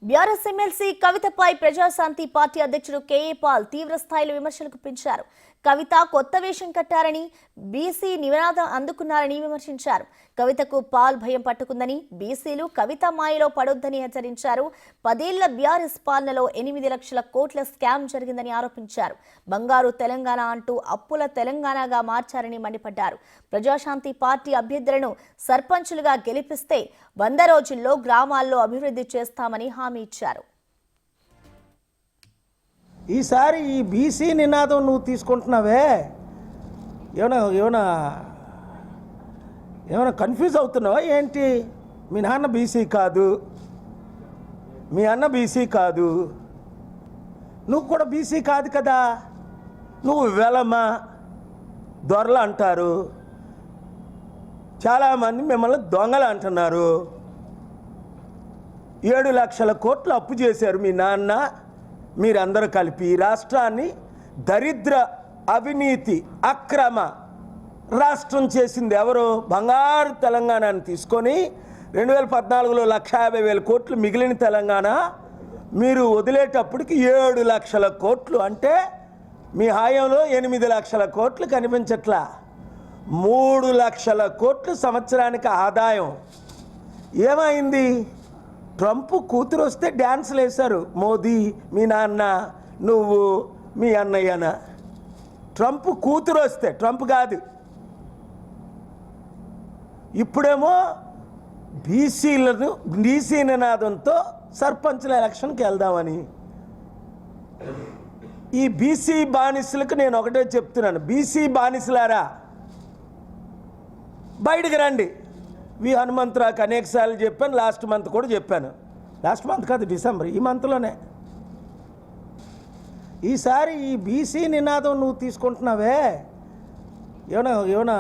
BRS MLC కవితపై Praja Shanti party అధ్యక్షుడు KA Paul తీవ్ర స్థాయిలో విమర్శలకు పెంచారు. కవిత కొత్త వేషం కట్టారని, బీసీ నినాదం అందుకున్నారని విమర్శించారు. కవితకు పాల్ భయం పట్టుకుందని, బీసీలు కవిత మాయలో పడొద్దని హెచ్చరించారు. 10 ఏళ్ల బీఆర్ఎస్ పాలనలో 8 లక్షల కోట్ల స్కామ్ జరిగిందని ఆరోపించారు. బంగారు తెలంగాణ అంటూ అప్పుల తెలంగాణగా మార్చారని మండిపడ్డారు. ప్రజాశాంతి పార్టీ అభ్యర్థులను సర్పంచులుగా గెలిపిస్తే 100 రోజుల్లో గ్రామాల్లో అభివృద్ధి చేస్తామని హామీ ఇచ్చారు. ఈసారి ఈ బీసీ నినాదం నువ్వు తీసుకుంటున్నావే, ఏమైనా కన్ఫ్యూజ్ అవుతున్నావా ఏంటి? మీ నాన్న బీసీ కాదు, మీ అన్న బీసీ కాదు, నువ్వు కూడా బీసీ కాదు కదా. నువ్వు వెలమ దొరలు అంటారు, చాలామంది మిమ్మల్ని దొంగలు అంటున్నారు. 7 లక్షల కోట్లు అప్పు చేశారు మీ నాన్న, మీరందరూ కలిపి ఈ రాష్ట్రాన్ని దరిద్ర, అవినీతి, అక్రమ రాష్ట్రం చేసింది ఎవరు? బంగారు తెలంగాణని తీసుకొని 2014లో 1,50,000 కోట్లు మిగిలిన తెలంగాణ మీరు వదిలేటప్పటికి 7 లక్షల కోట్లు, అంటే మీ హాయంలో 8 లక్షల కోట్లు కనిపించట్లా. 3 లక్షల కోట్లు సంవత్సరానికి ఆదాయం. ఏమైంది? ట్రంప్ కూతురు వస్తే డ్యాన్సులు వేశారు. మోదీ, మీ నాన్న, నువ్వు, మీ అన్నయ్యన. ట్రంప్ కూతురు వస్తే, ట్రంప్ కాదు. ఇప్పుడేమో బీసీ నినాదంతో సర్పంచుల ఎలక్షన్కి వెళ్దామని. ఈ బీసీ బానిసలకు నేను ఒకటే చెప్తున్నాను, బీసీ బానిసలారా బయటికి రండి. హనుమంతరావుకి అనేకసార్లు చెప్పాను, లాస్ట్ మంత్ కూడా చెప్పాను. లాస్ట్ మంత్ కాదు, డిసెంబర్, ఈ మంత్లోనే. ఈసారి ఈ బీసీ నినాదం నువ్వు తీసుకుంటున్నావే, ఏమైనా